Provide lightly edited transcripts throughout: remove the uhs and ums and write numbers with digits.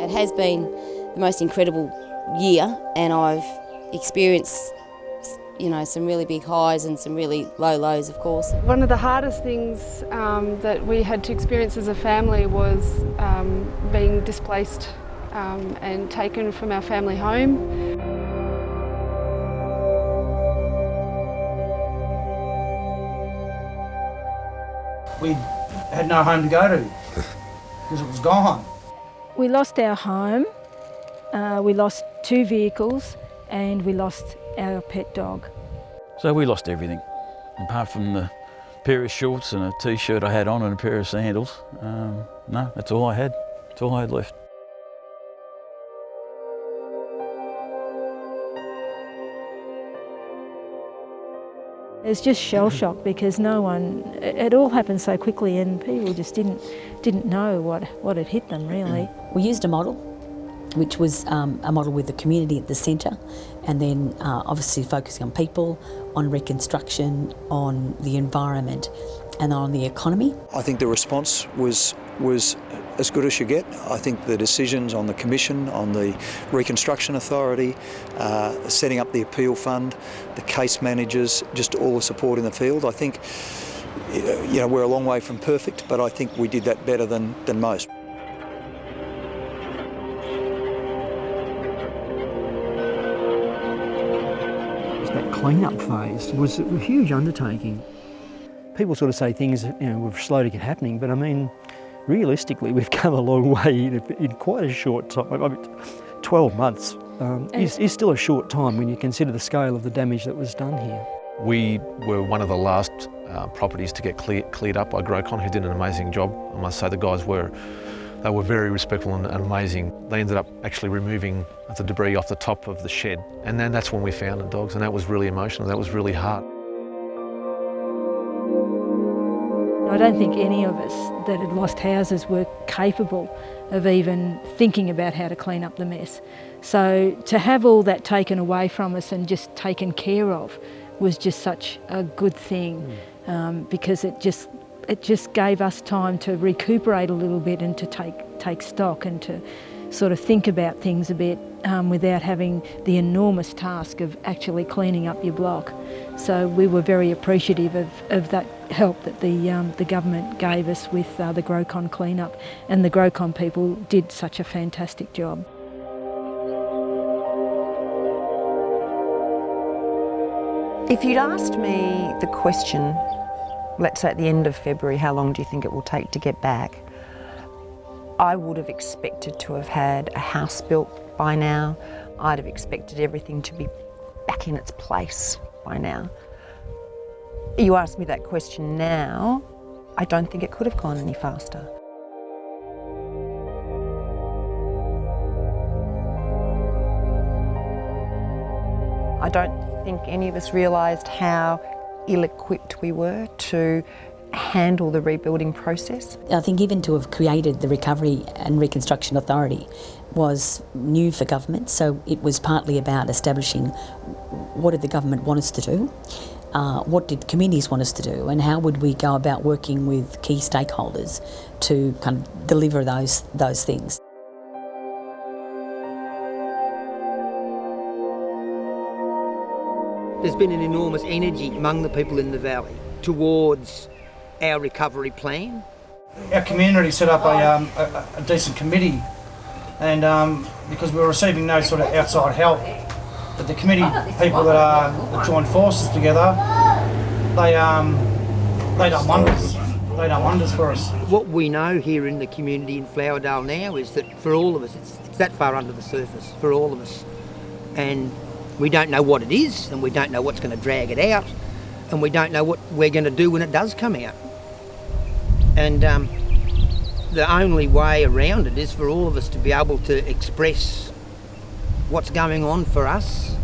It has been the most incredible year, and I've experienced, some really big highs and some really low lows, of course. One of the hardest things that we had to experience as a family was being displaced and taken from our family home. We had no home to go to because it was gone. We lost our home, we lost 2 vehicles, and we lost our pet dog. So we lost everything, apart from the pair of shorts and a t-shirt I had on and a pair of sandals. No, that's all I had. That's all I had left. It's just shell shock because it all happened so quickly and people just didn't know what had hit them really. We used a model, which was a model with the community at the centre, and then obviously focusing on people, on reconstruction, on the environment and on the economy. I think the response was as good as you get. I think the decisions on the Commission, on the Reconstruction Authority, setting up the appeal fund, the case managers, just all the support in the field. I think we're a long way from perfect, but I think we did that better than most. That clean-up phase was a huge undertaking. People sort of say things, were slow to get happening, but I mean, realistically, we've come a long way in quite a short time. I mean, 12 months is still a short time when you consider the scale of the damage that was done here. We were one of the last properties to get cleared up by Grocon, who did an amazing job. I must say the guys were very respectful and amazing. They ended up actually removing the debris off the top of the shed, and then that's when we found the dogs, and that was really emotional. That was really hard. I don't think any of us that had lost houses were capable of even thinking about how to clean up the mess. So to have all that taken away from us and just taken care of was just such a good thing, because it just gave us time to recuperate a little bit and to take stock and to sort of think about things a bit without having the enormous task of actually cleaning up your block. So we were very appreciative of that help that the government gave us with the Grocon cleanup, and the Grocon people did such a fantastic job. If you'd asked me the question, let's say at the end of February, how long do you think it will take to get back? I would have expected to have had a house built by now. I'd have expected everything to be back in its place by now. You ask me that question now, I don't think it could have gone any faster. I don't think any of us realised how ill-equipped we were to handle the rebuilding process. I think even to have created the Recovery and Reconstruction Authority was new for government, so it was partly about establishing what did the government want us to do, what did communities want us to do, and how would we go about working with key stakeholders to kind of deliver those things. There's been an enormous energy among the people in the valley towards our recovery plan. Our community set up a decent committee, and because we were receiving no sort of outside help, but the committee people that joined forces together, they done wonders. They done wonders for us. What we know here in the community in Flowerdale now is that for all of us, it's that far under the surface for all of us, and we don't know what it is, and we don't know what's going to drag it out, and we don't know what we're going to do when it does come out. And the only way around it is for all of us to be able to express what's going on for us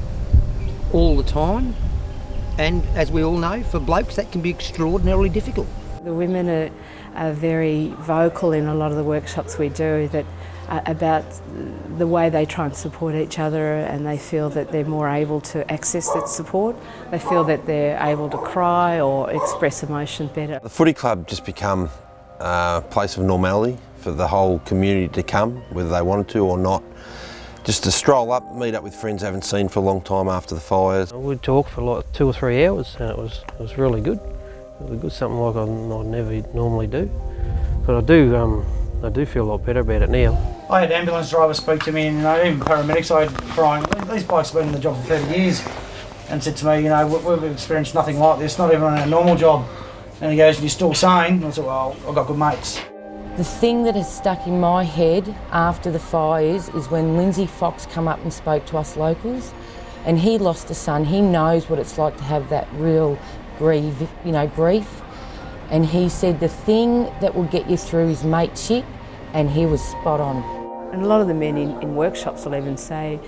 all the time. And as we all know, for blokes that can be extraordinarily difficult. The women are very vocal in a lot of the workshops we do about the way they try and support each other, and they feel that they're more able to access that support. They feel that they're able to cry or express emotion better. The footy club just become a place of normality for the whole community to come, whether they wanted to or not. Just to stroll up, meet up with friends I haven't seen for a long time after the fires. We'd talk for like 2 or 3 hours, and it was really good. It was good, something like I'd never normally do. But I do feel a lot better about it now. I had ambulance drivers speak to me, and even paramedics. I had crying. These blokes have been in the job for 30 years, and said to me, we've experienced nothing like this, not even on a normal job. And he goes, "You're still sane?" And I said, "Well, I've got good mates." The thing that has stuck in my head after the fires is when Lindsay Fox come up and spoke to us locals, and he lost a son. He knows what it's like to have that real grief, and he said the thing that will get you through is mateship, and he was spot on. And a lot of the men in workshops will even say,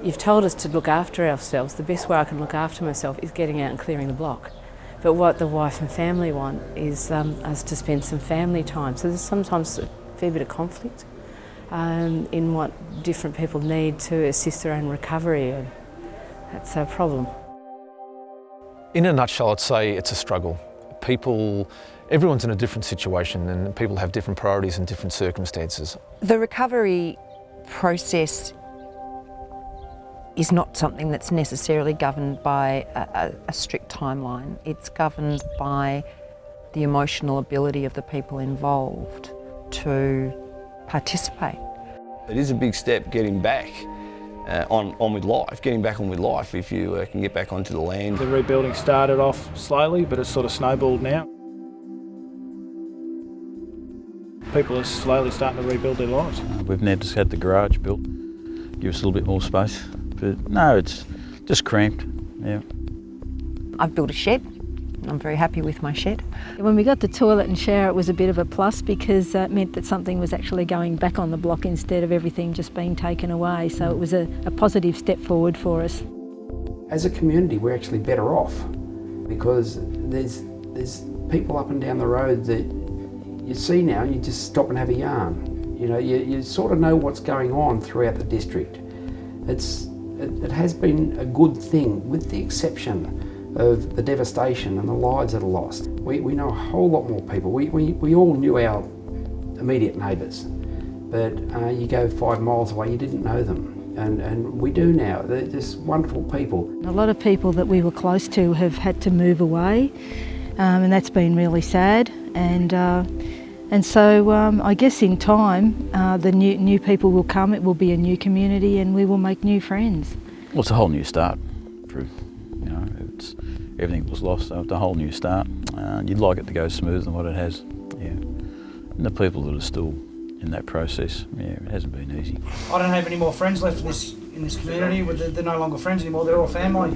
"You've told us to look after ourselves. The best way I can look after myself is getting out and clearing the block." But what the wife and family want is us to spend some family time. So there's sometimes a fair bit of conflict in what different people need to assist their own recovery, and that's a problem. In a nutshell, I'd say it's a struggle. Everyone's in a different situation, and people have different priorities and different circumstances. The recovery process is not something that's necessarily governed by a strict timeline. It's governed by the emotional ability of the people involved to participate. It is a big step getting back on with life, getting back on with life if you can get back onto the land. The rebuilding started off slowly, but it's sort of snowballed now. People are slowly starting to rebuild their lives. We've now just had the garage built, give us a little bit more space. But no, it's just cramped, yeah. I've built a shed. I'm very happy with my shed. When we got the toilet and shower, it was a bit of a plus because it meant that something was actually going back on the block instead of everything just being taken away. So it was a positive step forward for us. As a community, we're actually better off because there's people up and down the road that you see now, you just stop and have a yarn. You sort of know what's going on throughout the district. It has been a good thing, with the exception of the devastation and the lives that are lost. We know a whole lot more people. We all knew our immediate neighbours, but you go 5 miles away, you didn't know them. And we do now. They're just wonderful people. A lot of people that we were close to have had to move away, and that's been really sad. And so I guess in time, the new people will come, it will be a new community, and we will make new friends. Well, it's a whole new start. Everything was lost, so it's a whole new start. You'd like it to go smoother than what it has, yeah. And the people that are still in that process, yeah, it hasn't been easy. I don't have any more friends left in this community. They're no longer friends anymore, they're all family.